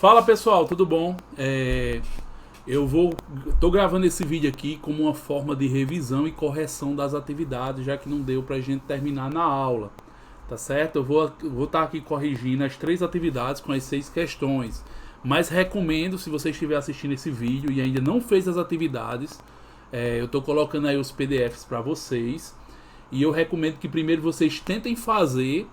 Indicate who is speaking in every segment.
Speaker 1: Fala pessoal, tudo bom? Tô gravando esse vídeo aqui como uma forma de revisão e correção das atividades, já que não deu pra gente terminar na aula, tá certo? Eu vou estar aqui corrigindo as 3 atividades com as 6 questões, mas recomendo, se você estiver assistindo esse vídeo e ainda não fez as atividades, eu tô colocando aí os PDFs para vocês e eu recomendo que primeiro vocês tentem fazer.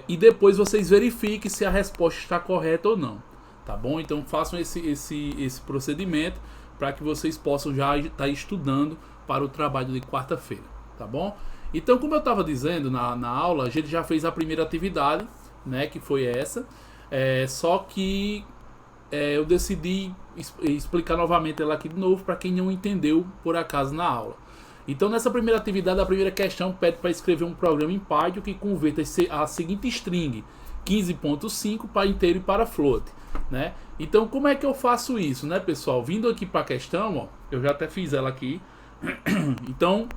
Speaker 1: E depois vocês verifiquem se a resposta está correta ou não, tá bom? Então façam esse procedimento para que vocês possam já estar estudando para o trabalho de quarta-feira, tá bom? Então, como eu estava dizendo na aula, a gente já fez a primeira atividade, né, que foi essa, só que eu decidi explicar novamente ela aqui de novo para quem não entendeu por acaso na aula. Então, nessa primeira atividade, a primeira questão pede para escrever um programa em Python que converta a seguinte string 15.5 para inteiro e para float, né? Então, como é que eu faço isso, né, pessoal? Vindo aqui para a questão, ó, eu já até fiz ela aqui. Então,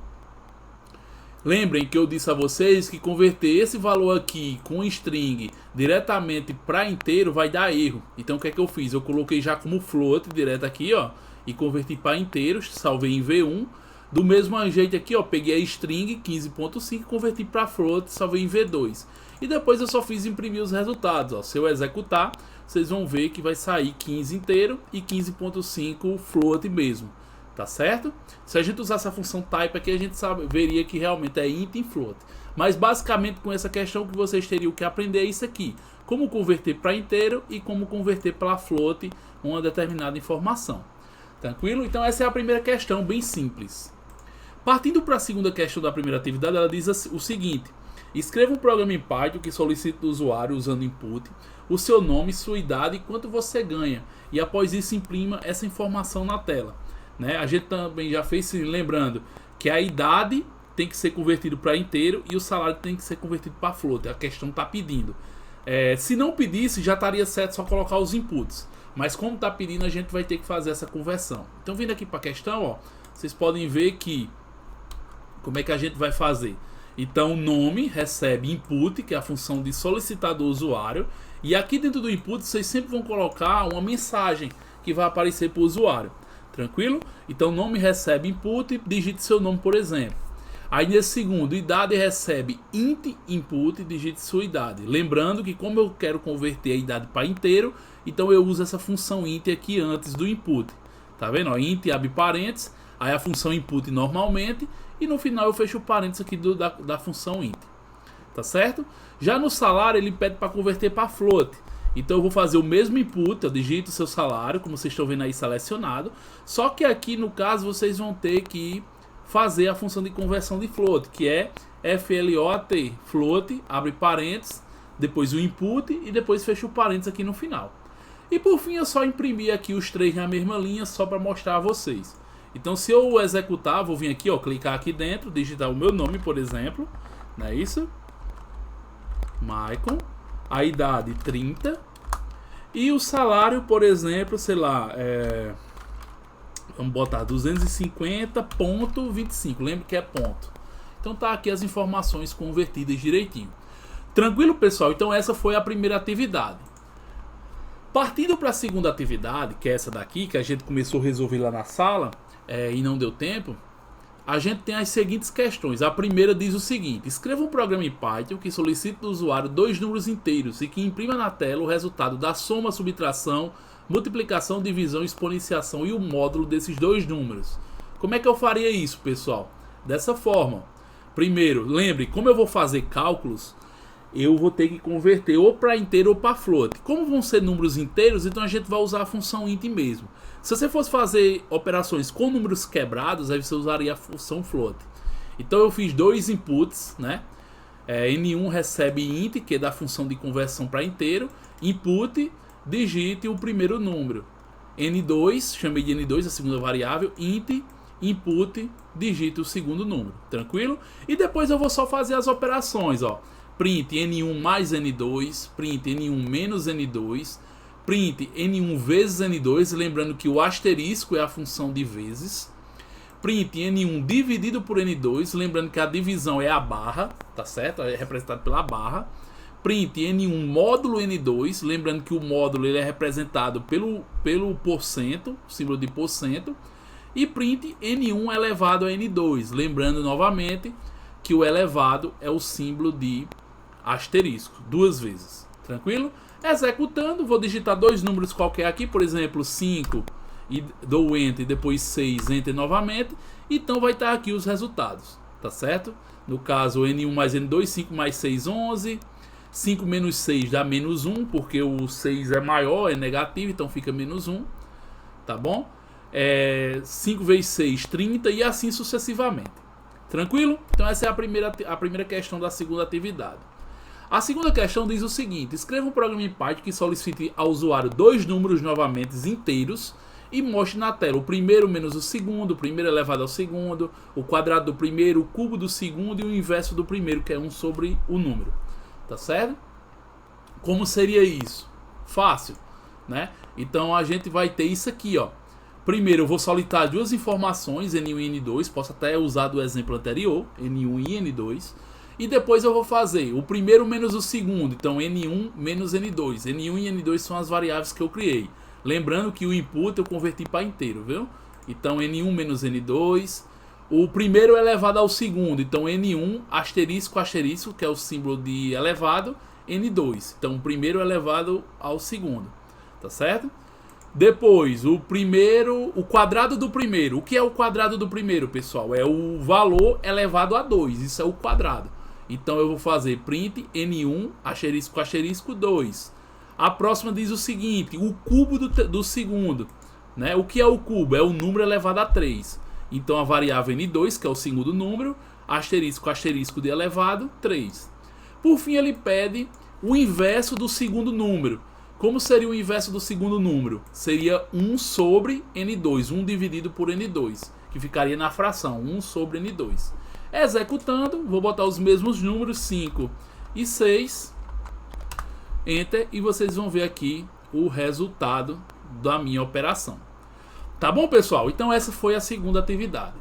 Speaker 1: lembrem que eu disse a vocês que converter esse valor aqui com string diretamente para inteiro vai dar erro. Então, o que é que eu fiz? Eu coloquei já como float direto aqui, ó, e converti para inteiros, salvei em V1. Do mesmo jeito aqui, ó, peguei a string 15.5, converti para float, salvei em V2. E depois eu só fiz imprimir os resultados, ó. Se eu executar, vocês vão ver que vai sair 15 inteiro e 15.5 float mesmo, tá certo? Se a gente usar essa função type aqui, a gente veria que realmente é int e float. Mas basicamente com essa questão que vocês teriam que aprender é isso aqui: como converter para inteiro e como converter para float uma determinada informação. Tranquilo? Então essa é a primeira questão, bem simples. Partindo para a segunda questão da primeira atividade, ela diz o seguinte: escreva um programa em Python que solicite do usuário, usando input, o seu nome, sua idade e quanto você ganha. E após isso imprima essa informação na tela, né? A gente também já fez, lembrando que a idade tem que ser convertido para inteiro e o salário tem que ser convertido para float. A questão está pedindo. Se não pedisse, já estaria certo só colocar os inputs. Mas como está pedindo, a gente vai ter que fazer essa conversão. Então, vindo aqui para a questão, ó, vocês podem ver que como é que a gente vai fazer. Então, o nome recebe input, que é a função de solicitar do usuário. E aqui dentro do input, vocês sempre vão colocar uma mensagem que vai aparecer para o usuário. Tranquilo? Então, nome recebe input, digite seu nome, por exemplo. Aí, nesse segundo, idade recebe int input, digite sua idade. Lembrando que como eu quero converter a idade para inteiro, então eu uso essa função int aqui antes do input. Tá vendo? Ó, int abre parênteses, aí a função input normalmente, e no final eu fecho o parênteses aqui da função int. Tá certo? Já no salário ele pede para converter para float. Então eu vou fazer o mesmo input, eu digito o seu salário, como vocês estão vendo aí selecionado. Só que aqui no caso vocês vão ter que fazer a função de conversão de float, que é float, float, abre parênteses, depois o input e depois fecha o parênteses aqui no final. E por fim eu só imprimir aqui os 3 na mesma linha só para mostrar a vocês. Então se eu executar, vou vir aqui, ó, clicar aqui dentro, digitar o meu nome, por exemplo, não é isso? Maicon, a idade 30 e o salário, por exemplo, sei lá, vamos botar 250.25, lembre que é ponto. Então tá aqui as informações convertidas direitinho. Tranquilo, pessoal? Então essa foi a primeira atividade. Partindo para a segunda atividade, que é essa daqui, que a gente começou a resolver lá na sala e não deu tempo, a gente tem as seguintes questões. A primeira diz o seguinte: escreva um programa em Python que solicite do usuário 2 números inteiros e que imprima na tela o resultado da soma, subtração, multiplicação, divisão, exponenciação e o módulo desses 2 números. Como é que eu faria isso, pessoal? Dessa forma. Primeiro, lembre, como eu vou fazer cálculos, eu vou ter que converter ou para inteiro ou para float. Como vão ser números inteiros, então a gente vai usar a função int mesmo. Se você fosse fazer operações com números quebrados, aí você usaria a função float. Então eu fiz 2 inputs, né? N1 recebe int, que é da função de conversão para inteiro. Input, digite o primeiro número. N2, chamei de N2, a segunda variável. Int, input, digite o segundo número. Tranquilo? E depois eu vou só fazer as operações, ó. Print N1 mais N2, print N1 menos N2, print N1 vezes N2, lembrando que o asterisco é a função de vezes, print N1 dividido por N2, lembrando que a divisão é a barra, tá certo? É representado pela barra, print N1 módulo N2, lembrando que o módulo ele é representado pelo porcento, símbolo de porcento, e print N1 elevado a N2, lembrando novamente que o elevado é o símbolo de asterisco, duas vezes, tranquilo? Executando, vou digitar dois números qualquer aqui, por exemplo 5, e dou Enter, e depois 6, Enter novamente, então vai estar aqui os resultados, tá certo? No caso, N1 mais N2, 5 mais 6, 11, 5 menos 6 dá menos 1, porque o 6 é maior, é negativo, então fica menos 1, tá bom? 5 vezes 6, 30 e assim sucessivamente. Tranquilo? Então essa é a primeira questão da segunda atividade. A segunda questão diz o seguinte: escreva um programa em Python que solicite ao usuário dois números novamente inteiros e mostre na tela o primeiro menos o segundo, o primeiro elevado ao segundo, o quadrado do primeiro, o cubo do segundo e o inverso do primeiro, que é 1 sobre o número. Tá certo? Como seria isso? Fácil, né? Então a gente vai ter isso aqui, ó. Primeiro eu vou solicitar duas informações, N1 e N2, posso até usar do exemplo anterior, N1 e N2, e depois eu vou fazer o primeiro menos o segundo, então N1 menos N2. N1 e N2 são as variáveis que eu criei. Lembrando que o input eu converti para inteiro, viu? Então N1 menos N2, o primeiro elevado ao segundo, então N1 asterisco asterisco, que é o símbolo de elevado, N2. Então o primeiro elevado ao segundo, tá certo? Depois, o quadrado do primeiro. O que é o quadrado do primeiro, pessoal? É o valor elevado a 2, isso é o quadrado. Então eu vou fazer print N1 asterisco asterisco 2. A próxima diz o seguinte: o cubo do segundo, né? O que é o cubo? É o número elevado a 3. Então a variável N2, que é o segundo número, asterisco asterisco de elevado 3. Por fim, ele pede o inverso do segundo número. Como seria o inverso do segundo número? Seria 1 sobre N2, 1 dividido por N2, que ficaria na fração 1 sobre N2. Executando, vou botar os mesmos números, 5 e 6, Enter, e vocês vão ver aqui o resultado da minha operação. Tá bom, pessoal? Então essa foi a segunda atividade.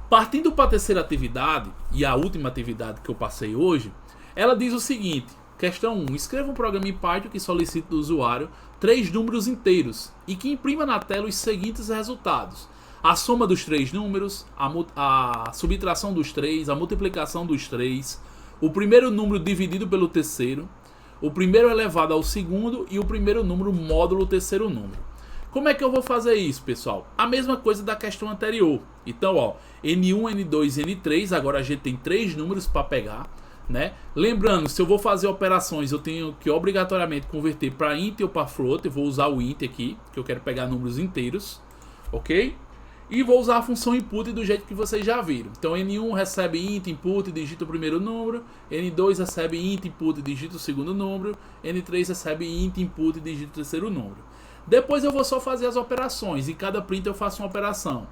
Speaker 1: Partindo para a terceira atividade, e a última atividade que eu passei hoje, ela diz o seguinte: questão 1. Escreva um programa em Python que solicite do usuário 3 números inteiros e que imprima na tela os seguintes resultados: a soma dos 3 números, a subtração dos 3, a multiplicação dos 3, o primeiro número dividido pelo terceiro, o primeiro elevado ao segundo e o primeiro número módulo terceiro número. Como é que eu vou fazer isso, pessoal? A mesma coisa da questão anterior. Então, ó, N1, N2 e N3, agora a gente tem 3 números para pegar, né? Lembrando, se eu vou fazer operações, eu tenho que obrigatoriamente converter para int ou para float. Eu vou usar o int aqui, que eu quero pegar números inteiros, ok? E vou usar a função input do jeito que vocês já viram. Então N1 recebe int input e digita o primeiro número, N2 recebe int input e digita o segundo número, N3 recebe int input e digita o terceiro número. Depois eu vou só fazer as operações. Em cada print eu faço uma operação.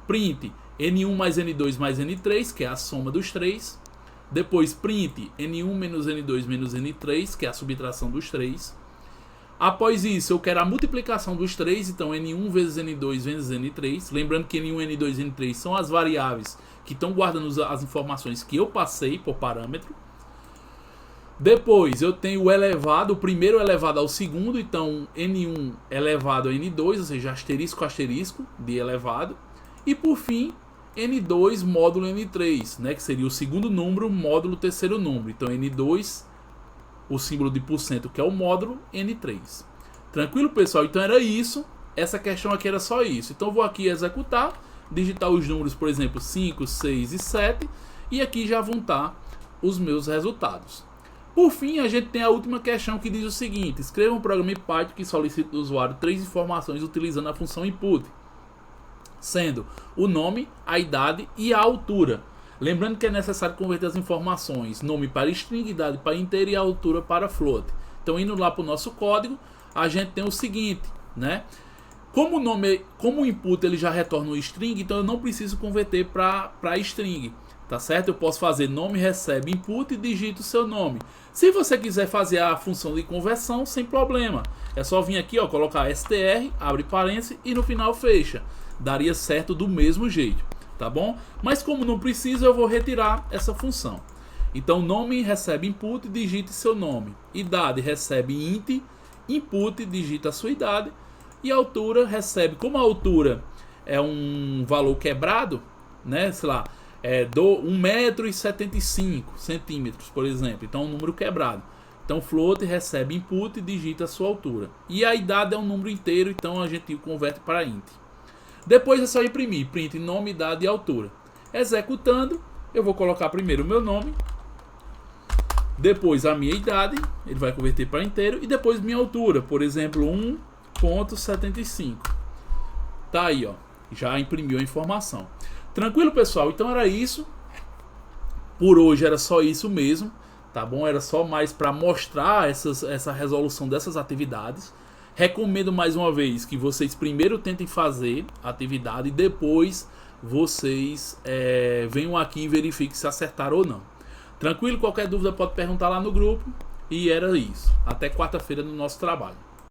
Speaker 1: Print N1 mais N2 mais N3, que é a soma dos 3. Depois print N1 menos N2 menos N3, que é a subtração dos 3. Após isso, eu quero a multiplicação dos 3, então N1 vezes N2 vezes N3. Lembrando que N1, N2 e N3 são as variáveis que estão guardando as informações que eu passei por parâmetro. Depois eu tenho o elevado, o primeiro elevado ao segundo, então N1 elevado a N2, ou seja, asterisco asterisco de elevado. E por fim, N2 módulo N3, né, que seria o segundo número módulo terceiro número. Então N2, o símbolo de porcento, que é o módulo, N3. Tranquilo, pessoal? Então era isso. Essa questão aqui era só isso. Então eu vou aqui executar, digitar os números, por exemplo, 5, 6 e 7. E aqui já vão estar os meus resultados. Por fim, a gente tem a última questão que diz o seguinte: escreva um programa em Python que solicite do usuário 3 informações utilizando a função input, sendo o nome, a idade e a altura. Lembrando que é necessário converter as informações, nome para string, idade para inteiro e a altura para float. Então, indo lá para o nosso código, a gente tem o seguinte, né? Como o input ele já retorna o string, então eu não preciso converter para string, tá certo? Eu posso fazer nome recebe input e digito o seu nome. Se você quiser fazer a função de conversão, sem problema. É só vir aqui, ó, colocar str, abre parênteses e no final fecha. Daria certo do mesmo jeito, tá bom? Mas como não precisa, eu vou retirar essa função. Então, nome recebe input, digite seu nome. Idade recebe int, input, digita a sua idade. E altura recebe, como a altura é um valor quebrado, né? Sei lá, 1,75 m, por exemplo. Então, é um número quebrado. Então, float recebe input e digita a sua altura. E a idade é um número inteiro, então a gente converte para int. Depois é só imprimir, print nome, idade e altura. Executando, eu vou colocar primeiro o meu nome, depois a minha idade, ele vai converter para inteiro, e depois minha altura, por exemplo, 1,75. Tá aí, ó, já imprimiu a informação. Tranquilo, pessoal? Então era isso. Por hoje era só isso mesmo, tá bom? Era só mais para mostrar essa resolução dessas atividades. Recomendo mais uma vez que vocês primeiro tentem fazer a atividade e depois vocês venham aqui e verifiquem se acertaram ou não. Tranquilo? Qualquer dúvida pode perguntar lá no grupo. E era isso. Até quarta-feira no nosso trabalho.